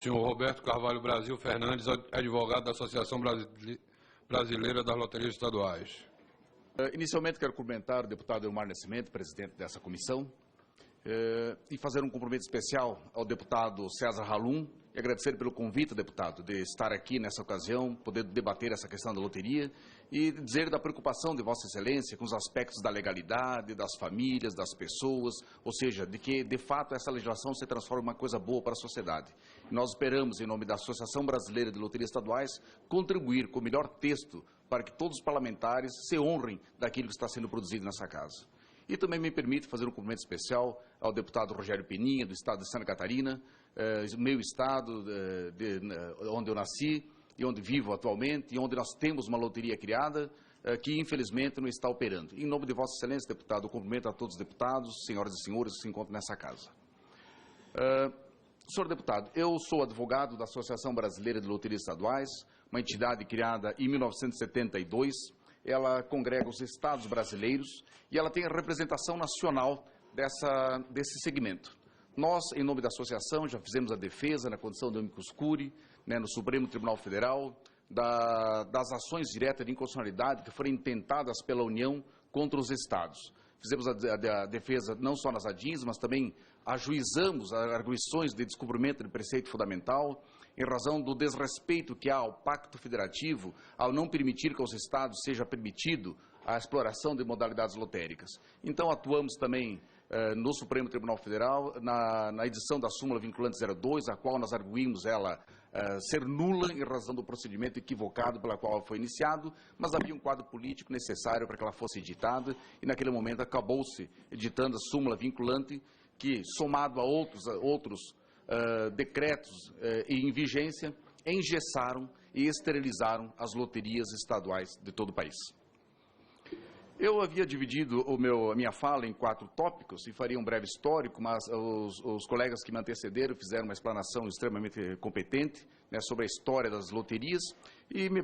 Senhor Roberto Carvalho Brasil Fernandes, advogado da Associação Brasileira das Loterias Estaduais. Inicialmente quero cumprimentar o deputado Elmar Nascimento, presidente dessa comissão, e fazer um cumprimento especial ao deputado César Halum e agradecer pelo convite, deputado, de estar aqui nessa ocasião, poder debater essa questão da loteria e dizer da preocupação de Vossa Excelência com os aspectos da legalidade, das famílias, das pessoas, ou seja, de que, de fato, essa legislação se transforme em uma coisa boa para a sociedade. E nós esperamos, em nome da Associação Brasileira de Loterias Estaduais, contribuir com o melhor texto para que todos os parlamentares se honrem daquilo que está sendo produzido nessa casa. E também me permite fazer um cumprimento especial ao deputado Rogério Peninha, do estado de Santa Catarina, meu estado, onde eu nasci e onde vivo atualmente, e onde nós temos uma loteria criada, que infelizmente não está operando. Em nome de Vossa Excelência, deputado, eu cumprimento a todos os deputados, senhoras e senhores que se encontram nessa casa. Senhor deputado, eu sou advogado da Associação Brasileira de Loterias Estaduais, uma entidade criada em 1972, ela congrega os estados brasileiros e ela tem a representação nacional desse segmento. Nós, em nome da associação, já fizemos a defesa na condição de amicus curiae, no Supremo Tribunal Federal, das ações diretas de inconstitucionalidade que foram intentadas pela União contra os estados. Fizemos a defesa não só nas ADINs, mas também ajuizamos arguições de descumprimento de preceito fundamental, em razão do desrespeito que há ao Pacto Federativo, ao não permitir que aos estados seja permitido a exploração de modalidades lotéricas. Então, atuamos também no Supremo Tribunal Federal, na edição da súmula vinculante 02, a qual nós arguímos ela ser nula em razão do procedimento equivocado pela qual ela foi iniciado, mas havia um quadro político necessário para que ela fosse editada e naquele momento acabou-se editando a súmula vinculante que, somado a outros decretos em vigência, engessaram e esterilizaram as loterias estaduais de todo o país. Eu havia dividido a minha fala em 4 tópicos e faria um breve histórico, mas os colegas que me antecederam fizeram uma explanação extremamente competente sobre a história das loterias e me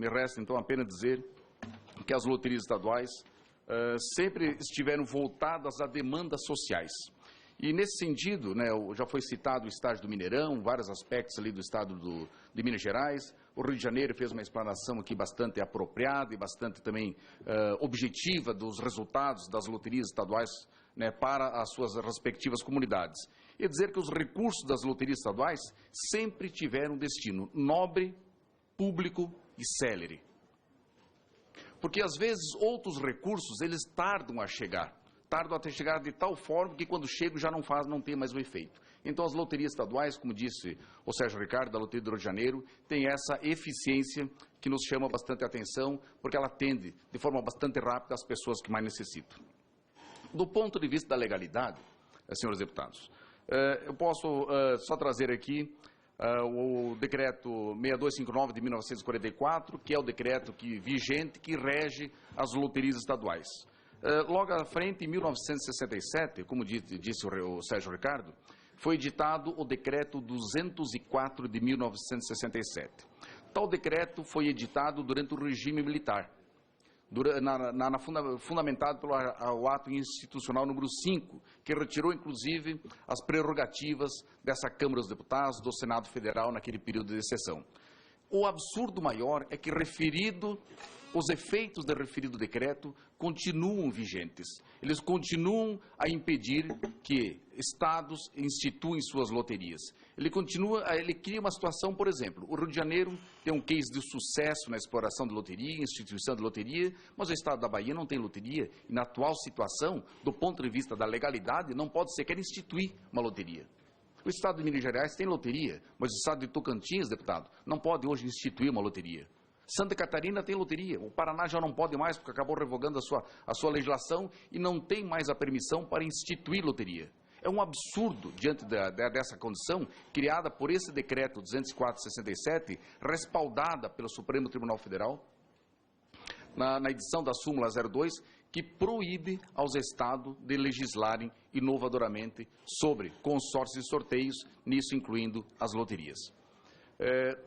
resta então apenas dizer que as loterias estaduais sempre estiveram voltadas a demandas sociais. E nesse sentido, já foi citado o estágio do Mineirão, vários aspectos ali do estado de Minas Gerais. O Rio de Janeiro fez uma explanação aqui bastante apropriada e bastante também objetiva dos resultados das loterias estaduais para as suas respectivas comunidades. E dizer que os recursos das loterias estaduais sempre tiveram um destino nobre, público e célere. Porque às vezes outros recursos eles tardam a chegar de tal forma que quando chegam já não tem mais o efeito. Então as loterias estaduais, como disse o Sérgio Ricardo, da Loteria do Rio de Janeiro, tem essa eficiência que nos chama bastante atenção, porque ela atende de forma bastante rápida as pessoas que mais necessitam. Do ponto de vista da legalidade, senhores deputados, eu posso só trazer aqui o decreto 6259 de 1944, que é o decreto vigente que rege as loterias estaduais. Logo à frente, em 1967, como disse o Sérgio Ricardo, foi editado o decreto 204 de 1967. Tal decreto foi editado durante o regime militar, fundamentado pelo ato institucional número 5, que retirou, inclusive, as prerrogativas dessa Câmara dos Deputados, do Senado Federal, naquele período de sessão. O absurdo maior é que os efeitos do referido decreto continuam vigentes. Eles continuam a impedir que estados instituem suas loterias. Ele cria uma situação, por exemplo, o Rio de Janeiro tem um case de sucesso na exploração de loteria, instituição de loteria, mas o estado da Bahia não tem loteria e na atual situação, do ponto de vista da legalidade, não pode sequer instituir uma loteria. O estado de Minas Gerais tem loteria, mas o estado de Tocantins, deputado, não pode hoje instituir uma loteria. Santa Catarina tem loteria, o Paraná já não pode mais porque acabou revogando a sua legislação e não tem mais a permissão para instituir loteria. É um absurdo, diante dessa condição, criada por esse decreto 204/67, respaldada pelo Supremo Tribunal Federal, na edição da súmula 02, que proíbe aos estados de legislarem inovadoramente sobre consórcios e sorteios, nisso incluindo as loterias.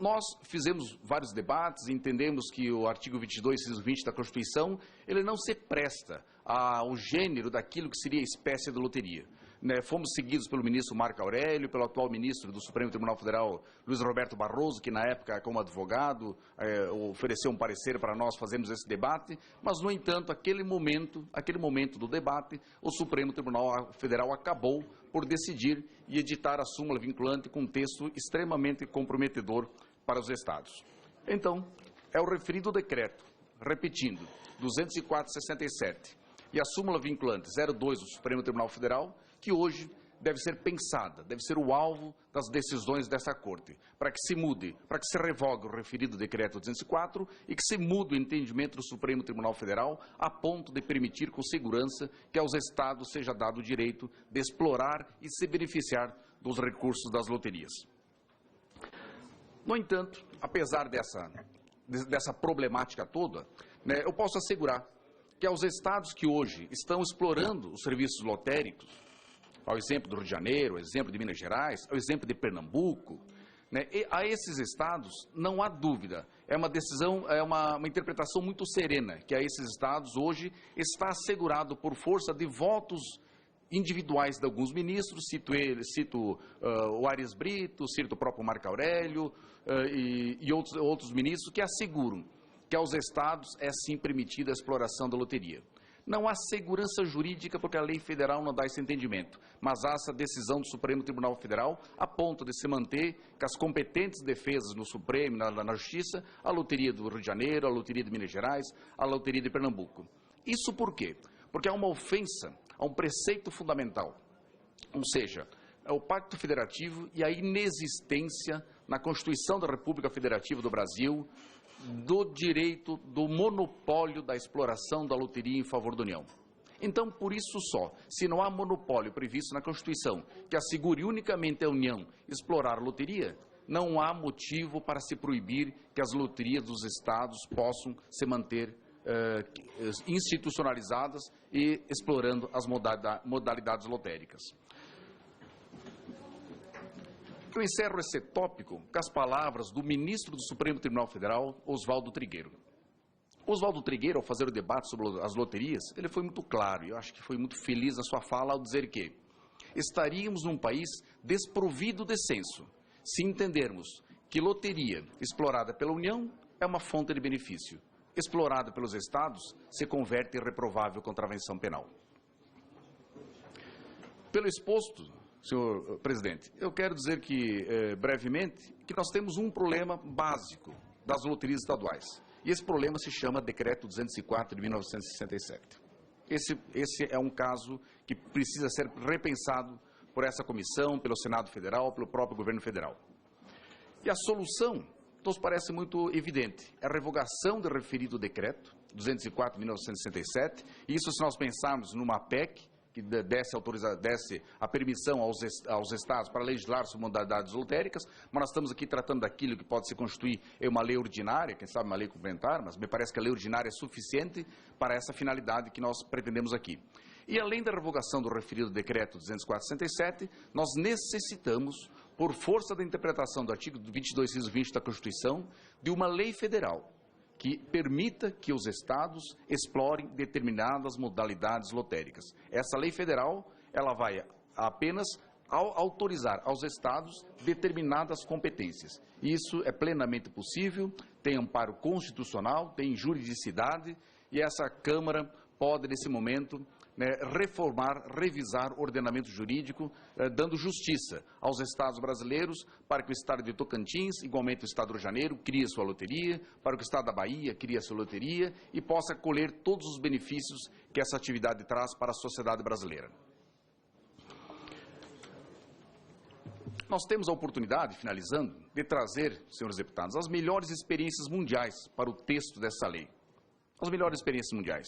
Nós fizemos vários debates e entendemos que o artigo 22, inciso 20 da Constituição, ele não se presta ao gênero daquilo que seria a espécie de loteria. né, fomos seguidos pelo ministro Marco Aurélio, pelo atual ministro do Supremo Tribunal Federal, Luiz Roberto Barroso, que na época, como advogado, ofereceu um parecer para nós fazermos esse debate, mas, no entanto, aquele momento do debate, o Supremo Tribunal Federal acabou por decidir e editar a súmula vinculante com um texto extremamente comprometedor para os Estados. Então, é o referido decreto, repetindo, 204/67, e a súmula vinculante 02 do Supremo Tribunal Federal, que hoje deve ser pensada, deve ser o alvo das decisões dessa Corte, para que se mude, para que se revogue o referido decreto 204 e que se mude o entendimento do Supremo Tribunal Federal a ponto de permitir com segurança que aos Estados seja dado o direito de explorar e se beneficiar dos recursos das loterias. No entanto, apesar dessa problemática toda, né, eu posso assegurar que aos Estados que hoje estão explorando os serviços lotéricos, ao exemplo do Rio de Janeiro, ao exemplo de Minas Gerais, ao exemplo de Pernambuco, né, e a esses estados, não há dúvida, é uma decisão, é uma interpretação muito serena, que a esses estados hoje está assegurado por força de votos individuais de alguns ministros, cito o Aires Brito, cito o próprio Marco Aurélio e outros ministros que asseguram que aos estados é sim permitida a exploração da loteria. Não há segurança jurídica porque a lei federal não dá esse entendimento, mas há essa decisão do Supremo Tribunal Federal a ponto de se manter com as competentes defesas no Supremo, na Justiça, a loteria do Rio de Janeiro, a loteria de Minas Gerais, a loteria de Pernambuco. Isso por quê? Porque é uma ofensa a um preceito fundamental, ou seja, é o Pacto Federativo e a inexistência na Constituição da República Federativa do Brasil do direito do monopólio da exploração da loteria em favor da União. Então, por isso só, se não há monopólio previsto na Constituição que assegure unicamente à União explorar a loteria, não há motivo para se proibir que as loterias dos Estados possam se manter institucionalizadas e explorando as modalidades lotéricas. Eu encerro esse tópico com as palavras do ministro do Supremo Tribunal Federal, Oswaldo Trigueiro. Oswaldo Trigueiro, ao fazer o debate sobre as loterias, ele foi muito claro, e eu acho que foi muito feliz na sua fala ao dizer que estaríamos num país desprovido de senso, se entendermos que loteria explorada pela União é uma fonte de benefício, explorada pelos Estados se converte em reprovável contravenção penal. Pelo exposto, senhor presidente, eu quero dizer que, brevemente, que nós temos um problema básico das loterias estaduais. E esse problema se chama Decreto 204 de 1967. Esse é um caso que precisa ser repensado por essa comissão, pelo Senado Federal, pelo próprio governo federal. E a solução nos parece muito evidente. É a revogação do referido decreto 204 de 1967. E isso se nós pensarmos numa PEC, que desse a permissão aos Estados para legislar sobre modalidades lotéricas, mas nós estamos aqui tratando daquilo que pode se constituir em uma lei ordinária, quem sabe uma lei complementar, mas me parece que a lei ordinária é suficiente para essa finalidade que nós pretendemos aqui. E além da revogação do referido decreto 204/67, nós necessitamos, por força da interpretação do artigo 22, inciso 20 da Constituição, de uma lei federal que permita que os Estados explorem determinadas modalidades lotéricas. Essa lei federal, ela vai apenas autorizar aos Estados determinadas competências. Isso é plenamente possível, tem amparo constitucional, tem juridicidade, e essa Câmara pode, nesse momento, reformar, revisar o ordenamento jurídico, dando justiça aos Estados brasileiros para que o Estado de Tocantins, igualmente o Estado do Rio de Janeiro, crie sua loteria, para que o Estado da Bahia crie sua loteria e possa colher todos os benefícios que essa atividade traz para a sociedade brasileira. Nós temos a oportunidade, finalizando, de trazer, senhores deputados, as melhores experiências mundiais para o texto dessa lei. As melhores experiências mundiais,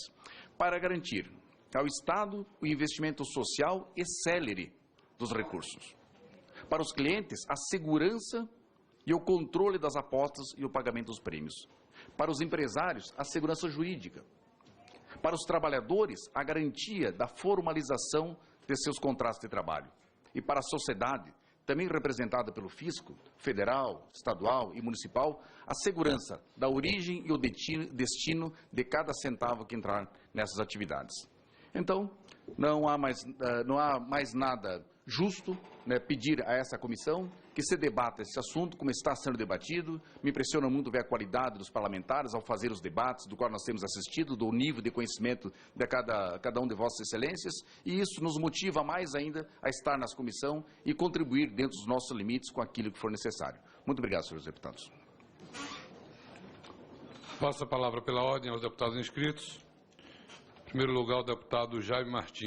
para garantir ao Estado o investimento social e célere dos recursos. Para os clientes, a segurança e o controle das apostas e o pagamento dos prêmios. Para os empresários, a segurança jurídica. Para os trabalhadores, a garantia da formalização de seus contratos de trabalho. E para a sociedade, também representada pelo fisco, federal, estadual e municipal, a segurança da origem e o destino de cada centavo que entrar nessas atividades. Então, não há mais nada justo, né, pedir a essa comissão que se debata esse assunto como está sendo debatido. Me impressiona muito ver a qualidade dos parlamentares ao fazer os debates, do qual nós temos assistido, do nível de conhecimento de cada um de vossas excelências, e isso nos motiva mais ainda a estar nessa comissão e contribuir dentro dos nossos limites com aquilo que for necessário. Muito obrigado, senhores deputados. Passo a palavra pela ordem aos deputados inscritos. Em primeiro lugar, o deputado Jaime Martins.